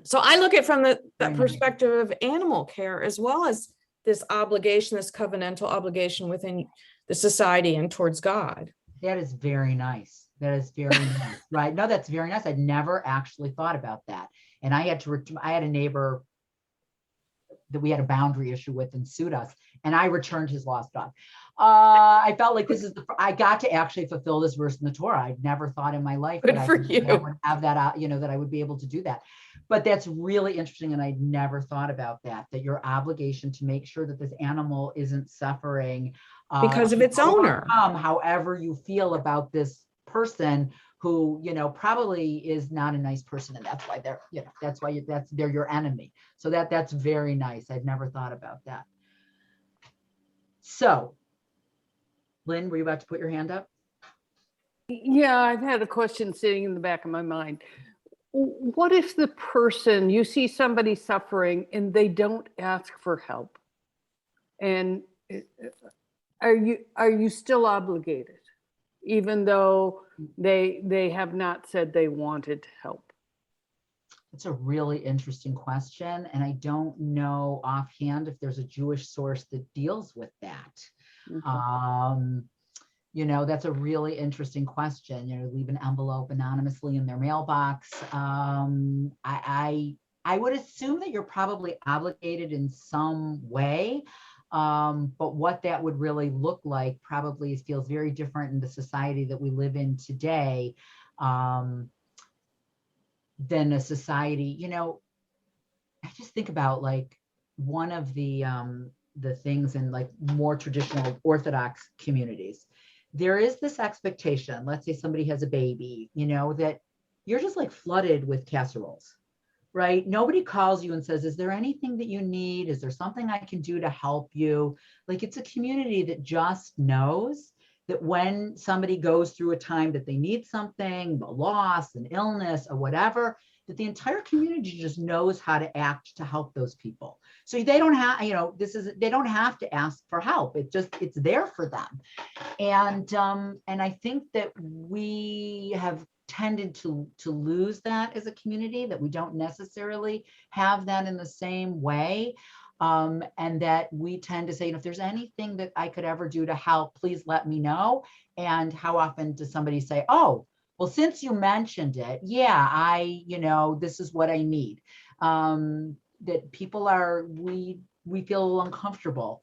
So I look at it from the perspective of animal care, as well as this obligation, this covenantal obligation within the society and towards God. That is very nice. That is very nice. Right. No, that's very nice. I'd never actually thought about that. And I had a neighbor that we had a boundary issue with and sued us, and I returned his lost dog. I felt like I got to actually fulfill this verse in the Torah. I'd never thought in my life Good that for I would you. have that out, that I would be able to do that. But that's really interesting. And I'd never thought about that your obligation to make sure that this animal isn't suffering Because of its owner. However you feel about this person who, probably is not a nice person. And that's why they're your enemy. So that's very nice. I'd never thought about that. So, Lynn, were you about to put your hand up? Yeah, I've had a question sitting in the back of my mind. What if the person, you see somebody suffering and they don't ask for help? And are you still obligated, even though they have not said they wanted help? It's a really interesting question. And I don't know offhand if there's a Jewish source that deals with that. Mm-hmm. That's a really interesting question. Leave an envelope anonymously in their mailbox. I would assume that you're probably obligated in some way, but what that would really look like probably feels very different in the society that we live in today than a society. I just think about like one of the things in like more traditional Orthodox communities. There is this expectation, let's say somebody has a baby, that you're just like flooded with casseroles, right? Nobody calls you and says, is there anything that you need? Is there something I can do to help you? Like, it's a community that just knows that when somebody goes through a time that they need something, a loss, an illness, or whatever, that the entire community just knows how to act to help those people. So they don't have, they don't have to ask for help. It's there for them. And I think that we have tended to lose that as a community, that we don't necessarily have that in the same way. And that we tend to say, if there's anything that I could ever do to help, please let me know. And how often does somebody say, oh, well, since you mentioned it, yeah, this is what I need. That people we feel uncomfortable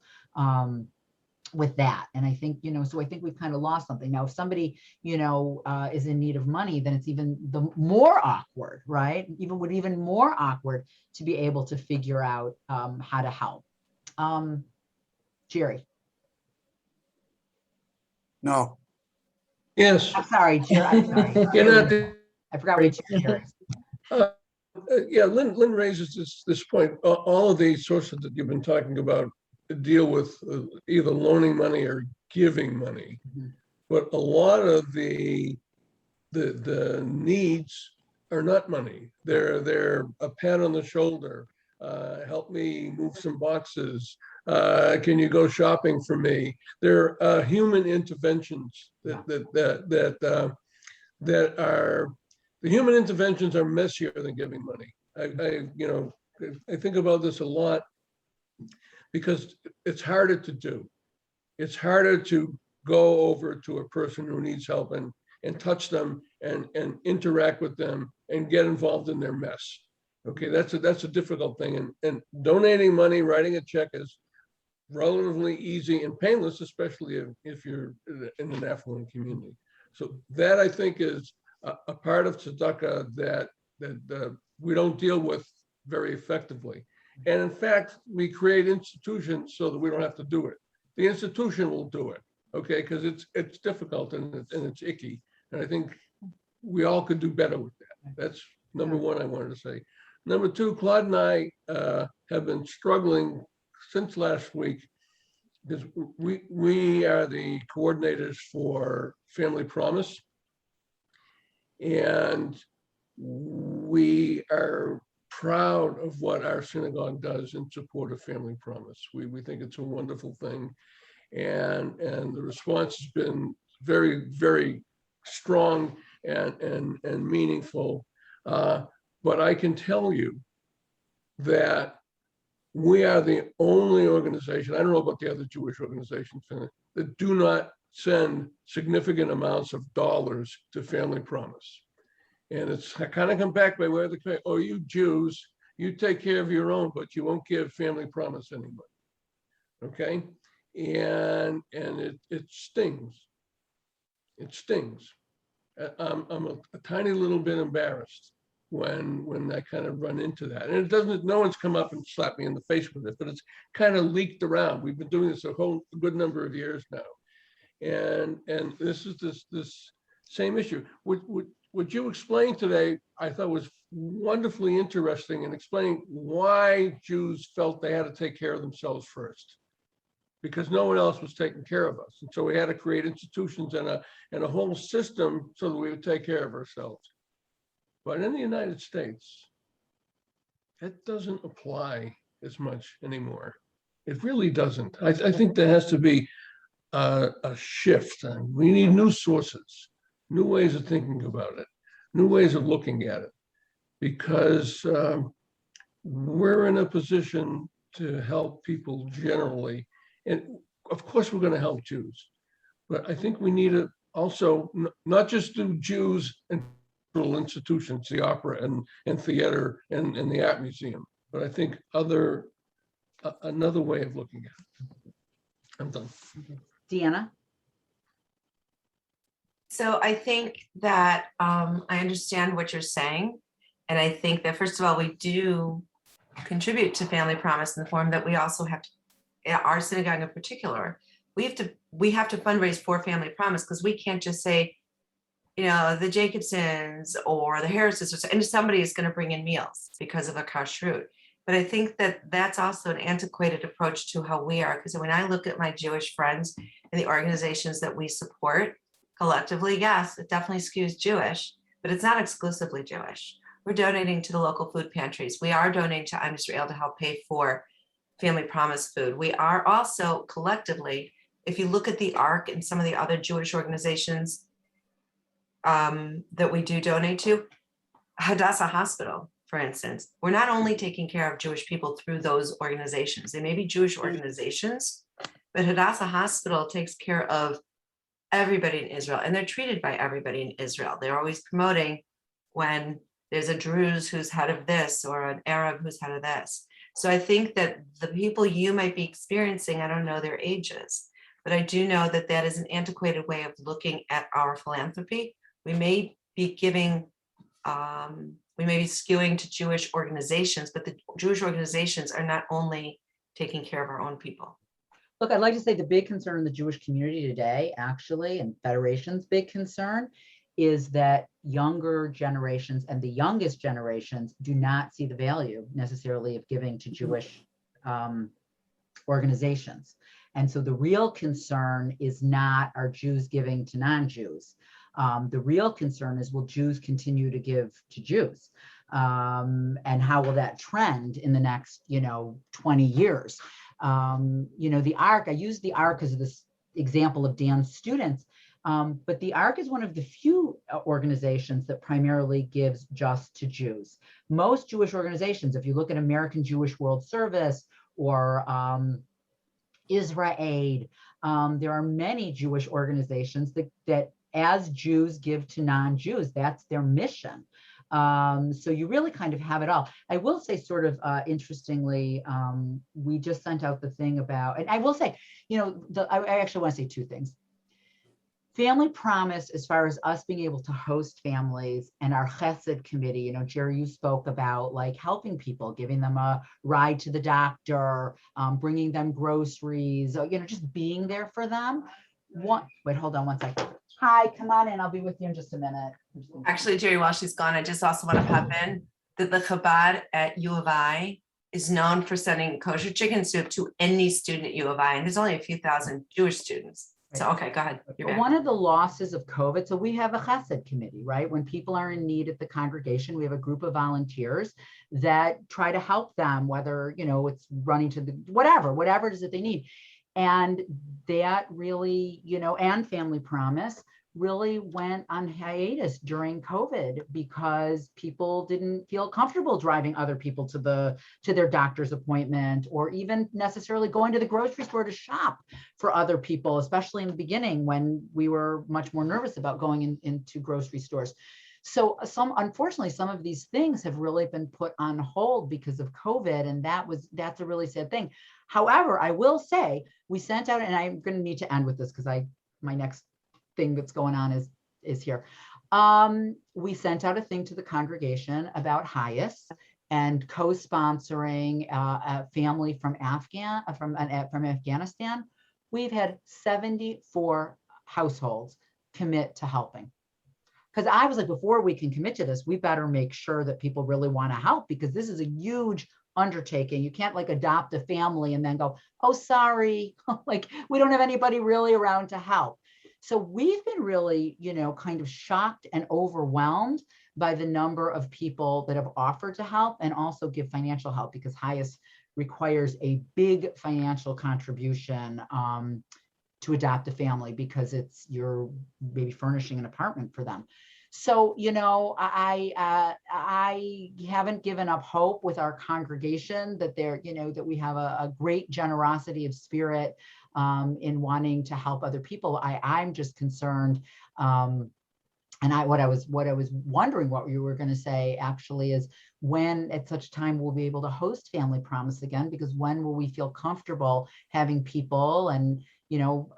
with that. And I think, so I think we've kind of lost something. Now, if somebody, is in need of money, then it's even the more awkward, right? Even more awkward to be able to figure out how to help. Jerry. No. Yes. I'm sorry, Jerry. I'm sorry. You're not the- I forgot what Jerry. Yeah, Lynn raises this point. All of these sources that you've been talking about deal with either loaning money or giving money. Mhm. But a lot of the needs are not money. They're a pat on the shoulder. Help me move some boxes. Can you go shopping for me? They're human interventions that are, the human interventions are messier than giving money. I think about this a lot because it's harder to do. It's harder to go over to a person who needs help and touch them and interact with them and get involved in their mess. Okay, that's a difficult thing. And donating money, writing a check is relatively easy and painless, especially if you're in an affluent community. So that, I think, is a part of tzedakah that we don't deal with very effectively. And in fact, we create institutions so that we don't have to do it. The institution will do it, okay? Because it's difficult and it's icky. And I think we all could do better with that. That's number one I wanted to say. Number two, Claude and I have been struggling since last week, because we are the coordinators for Family Promise. And we are proud of what our synagogue does in support of Family Promise. We think it's a wonderful thing. And the response has been very, very strong and meaningful. But I can tell you that we are the only organization, I don't know about the other Jewish organizations, that do not send significant amounts of dollars to Family Promise. And it's kind of come back by way of the, oh, you Jews, you take care of your own, but you won't give Family Promise any money. Okay? And it stings. It stings. I'm a tiny little bit embarrassed when I kind of run into that. And it doesn't, no one's come up and slapped me in the face with it, but it's kind of leaked around. We've been doing this a good number of years now. And this is this same issue. What you explained today, I thought was wonderfully interesting in explaining why Jews felt they had to take care of themselves first, because no one else was taking care of us. And so we had to create institutions and a whole system so that we would take care of ourselves. But in the United States, that doesn't apply as much anymore. It really doesn't. I think there has to be a shift. We need new sources, new ways of thinking about it, new ways of looking at it, because we're in a position to help people generally. And of course, we're going to help Jews, but I think we need to also not just do Jews and institutions, the opera and theater and the art museum, but I think another way of looking at it. I'm done. Deanna? So I think that I understand what you're saying. And I think that, first of all, we do contribute to Family Promise in the form that we also have to, our synagogue in particular, we have to fundraise for Family Promise, because we can't just say, the Jacobsons or the Harrises, and somebody is going to bring in meals because of a kashrut. But I think that that's also an antiquated approach to how we are, because when I look at my Jewish friends and the organizations that we support collectively, yes, it definitely skews Jewish, but it's not exclusively Jewish. We're donating to the local food pantries. We are donating to Am Yisrael to help pay for Family Promise food. We are also collectively, if you look at the ARC and some of the other Jewish organizations that we do donate to, Hadassah Hospital, for instance, we're not only taking care of Jewish people through those organizations. They may be Jewish organizations, but Hadassah Hospital takes care of everybody in Israel, and they're treated by everybody in Israel. They're always promoting when there's a Druze who's head of this or an Arab who's head of this. So I think that the people you might be experiencing, I don't know their ages, but I do know that that is an antiquated way of looking at our philanthropy. We may be giving, we may be skewing to Jewish organizations, but the Jewish organizations are not only taking care of our own people. Look, I'd like to say the big concern in the Jewish community today, actually, and Federation's big concern, is that younger generations and the youngest generations do not see the value necessarily of giving to Jewish organizations. And so the real concern is not, are Jews giving to non-Jews? The real concern is, will Jews continue to give to Jews? And how will that trend in the next, 20 years? The ARC, I use the ARC as this example of Dan's students, but the ARC is one of the few organizations that primarily gives just to Jews. Most Jewish organizations, if you look at American Jewish World Service or Israel Aid, there are many Jewish organizations that as Jews give to non-Jews. That's their mission. So you really kind of have it all. I will say, sort of interestingly, we just sent out the thing about, and I will say, I actually want to say two things. Family Promise, as far as us being able to host families, and our Chesed committee, Jerry, you spoke about like helping people, giving them a ride to the doctor, bringing them groceries, just being there for them. Wait, hold on one second. Hi, come on in. I'll be with you in just a minute. Actually, Jerry, while she's gone, I just also want to pop in that the Chabad at U of I is known for sending kosher chicken soup to any student at U of I, and there's only a few thousand Jewish students. So, okay, go ahead. You're back. One of the losses of COVID, so we have a chesed committee, right? When people are in need at the congregation, we have a group of volunteers that try to help them, whether, you know, it's running to the, whatever it is that they need. And that really, you know, and Family Promise really went on hiatus during COVID because people didn't feel comfortable driving other people to their doctor's appointment, or even necessarily going to the grocery store to shop for other people, especially in the beginning when we were much more nervous about going into grocery stores. So unfortunately, some of these things have really been put on hold because of COVID, and that's a really sad thing. However, I will say we sent out, and I'm going to need to end with this because my next thing that's going on is here. We sent out a thing to the congregation about HIAS and co-sponsoring a family from Afghanistan. We've had 74 households commit to helping. Because I was like, before we can commit to this, we better make sure that people really want to help, because this is a huge undertaking. You can't like adopt a family and then go, oh, sorry, like we don't have anybody really around to help. So we've been really, you know, kind of shocked and overwhelmed by the number of people that have offered to help and also give financial help, because HIAS requires a big financial contribution to adopt a family, because you're maybe furnishing an apartment for them. So, you know, I haven't given up hope with our congregation that that we have a great generosity of spirit in wanting to help other people. I'm just concerned. And what I was wondering what you were going to say actually is, when at such time we'll be able to host Family Promise again, because when will we feel comfortable having people? And, you know,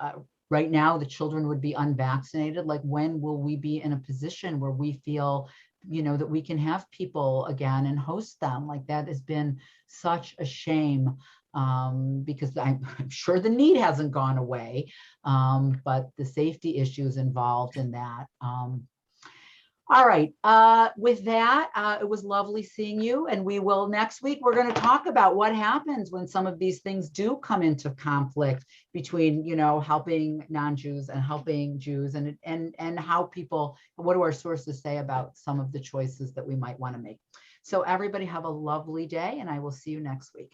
right now the children would be unvaccinated. Like, when will we be in a position where we feel, you know, that we can have people again and host them? Like, that has been such a shame, because I'm sure the need hasn't gone away, but the safety issues involved in that. All right, with that, it was lovely seeing you, and we will next week, we're going to talk about what happens when some of these things do come into conflict between, you know, helping non-Jews and helping Jews, and how people, what do our sources say about some of the choices that we might want to make. So everybody have a lovely day, and I will see you next week.